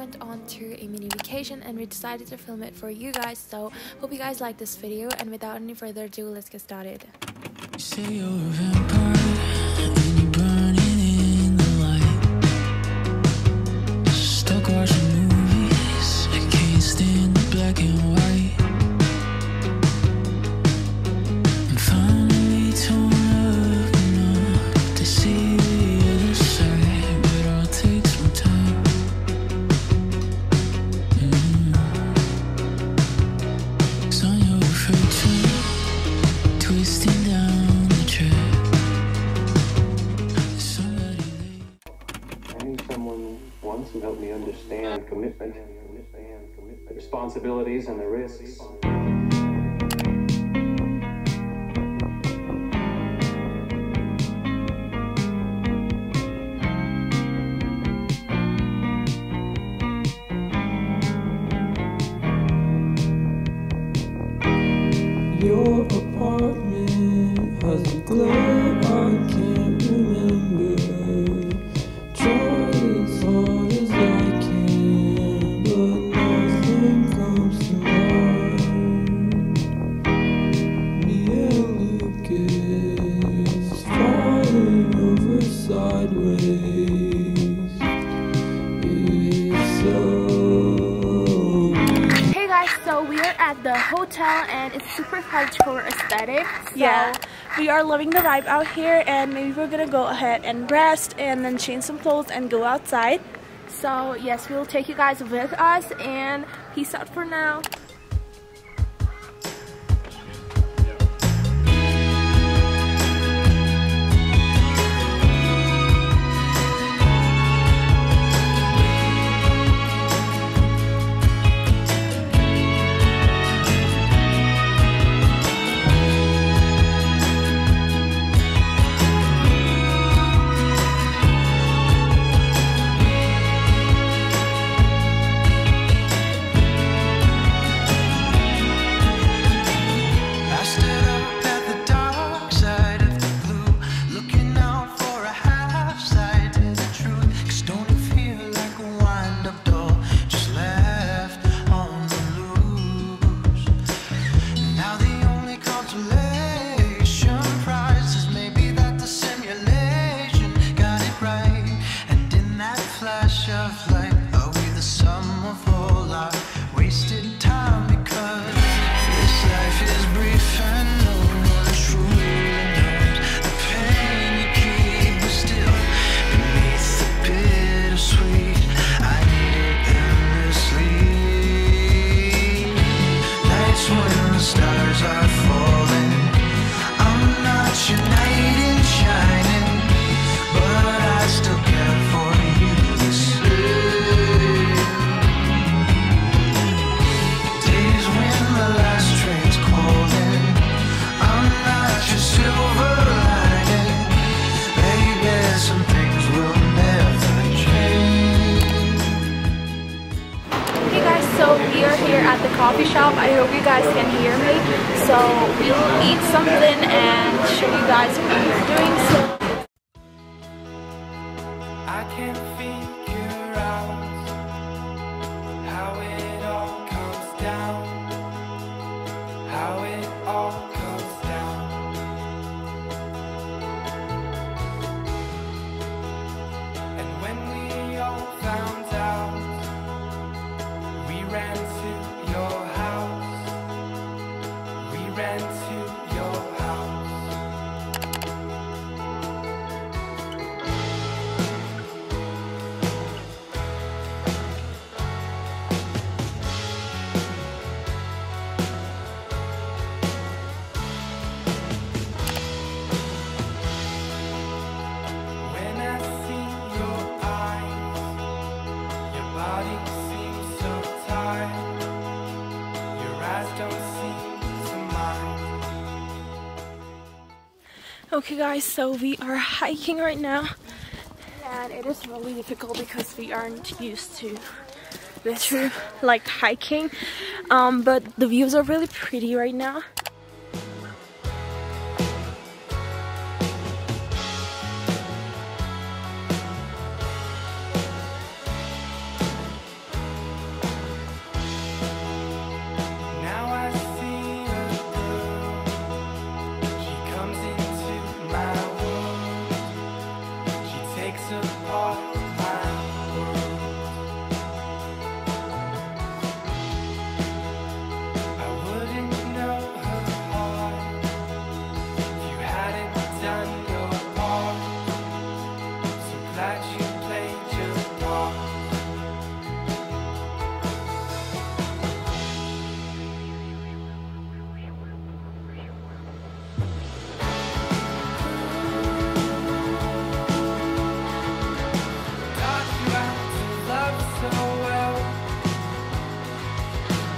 went on to a mini vacation and we decided to film it for you guys. So hope you guys like this video, and without any further ado, let's get started. You say you're a vampire and you're burning in the light. Stuck watching movies, I can't stand the black and white. I'm finally torn up enough to see the other side, but it all takes some time. Cause on your first turn, twisting down the track. I knew someone once who helped me understand commitment, the responsibilities and the risks. Your apartment has a glow I can't remember. Tried as hard as I can, but nothing comes to mind. Me and Lucas falling over sideways. It's so Hey guys, so we are at the hotel and it's super hardcore aesthetic. So yeah, we are loving the vibe out here, and maybe we're gonna go ahead and rest and then change some clothes and go outside. So yes, we'll take you guys with us, and peace out for now. At the coffee shop. I hope you guys can hear me. So we'll eat something and show you guys what we're doing. So I can't figure out how it all comes down, how it all comes down. And when we all found out, we ran to your house, we ran to your house. When I see your eyes, your body seems so tired. Okay guys, so we are hiking right now, and it is really difficult because we aren't used to this, like hiking, but the views are really pretty right now. apart my world. I wouldn't know her heart if you hadn't done your part. So glad you played your part. Taught you how to love so well.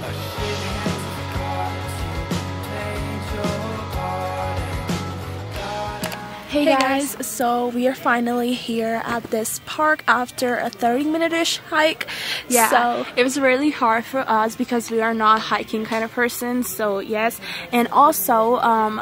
A shit hands of cards, you played your part and Hey guys, so we are finally here at this park after a 30-minute-ish hike. Yeah, So it was really hard for us because we are not hiking kind of person, so yes. And also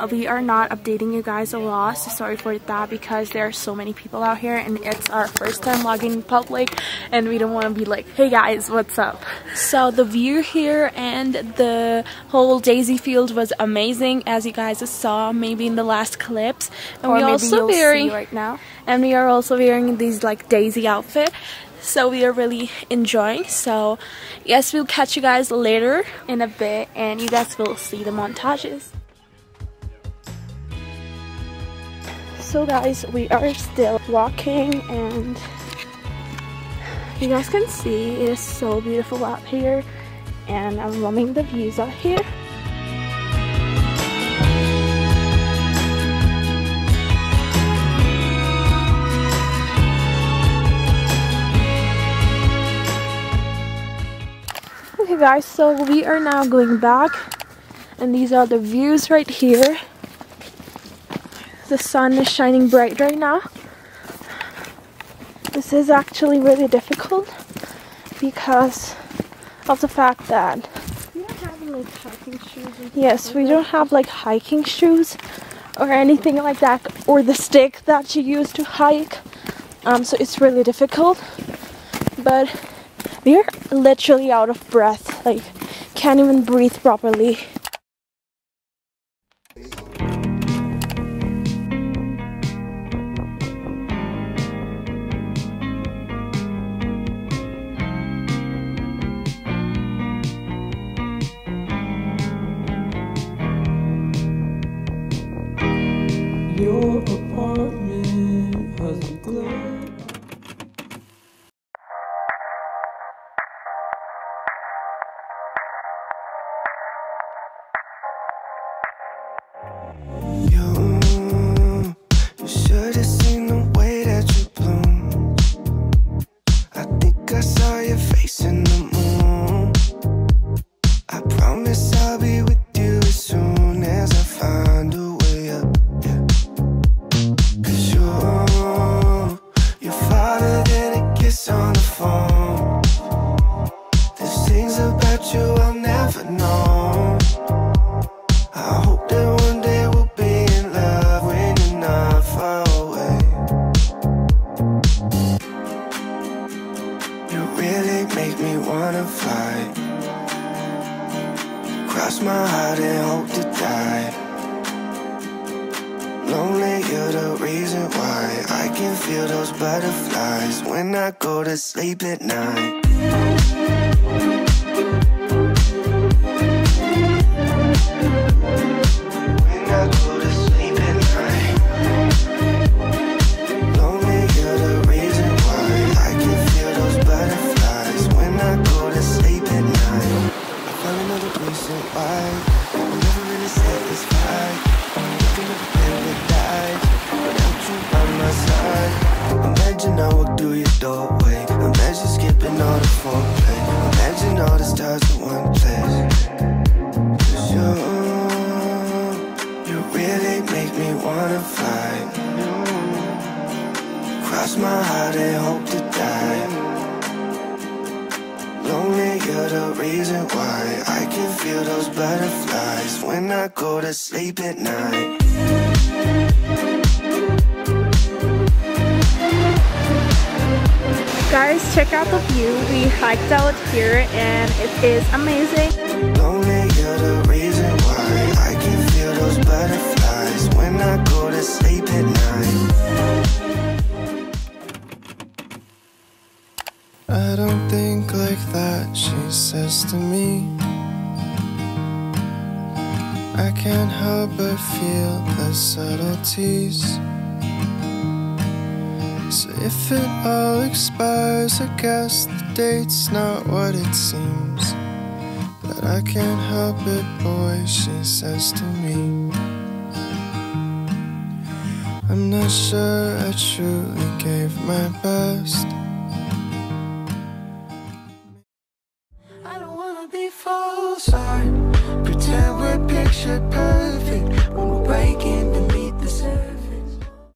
we are not updating you guys a lot, so sorry for that, because there are so many people out here and it's our first time vlogging in public and we don't want to be like, hey guys, what's up? So the view here and the whole daisy field was amazing, as you guys saw maybe in the last clips. And Or we maybe also you'll wearing see right now. and we are also wearing these like daisy outfit. So we are really enjoying. So yes, we'll catch you guys later In a bit, and you guys will see the montages. So guys, we are still walking and you guys can see it is so beautiful out here, and I'm loving the views out here. Okay guys, so we are now going back and these are the views right here. The sun is shining bright right now. This is actually really difficult because of the fact that We don't have like hiking shoes. yes, we don't have like hiking shoes or anything like that, or the stick that you use to hike. So it's really difficult. But we're literally out of breath, like can't even breathe properly. Your apartment has a glow. You should have seen the way that you bloom. I think I saw your face in the moon. I promise I'll be with you as soon as I find a way up. Yeah. 'Cause you're farther than a kiss on the phone. There's things about you I'll never know. I hope that one day we'll be in love when you're not far away. You really make me wanna fly. Cross my heart and hope to die. Lonely, you're the reason why I can feel those butterflies when I go to sleep at night. When I go to sleep at night. Lonely, you're the reason why I can feel those butterflies when I go to sleep at night. I found another reason why I'm never really satisfied. Looking at the paradise without you by my side. Imagine I walk through your doorway. Imagine skipping all the foreplay. Imagine all the stars in one place. 'Cause you really make me wanna fly. Cross my heart and hope to die. Lonely, you're the reason why I can feel those butterflies when I go to sleep at night. Guys, check out the view. We hiked out here and it is amazing. Lonely, you're the reason why I can feel those butterflies when I go to sleep at night. she says to me. I can't help but feel the subtleties. So if it all expires, I guess the date's not what it seems. But I can't help it, boy, she says to me. I'm not sure I truly gave my best.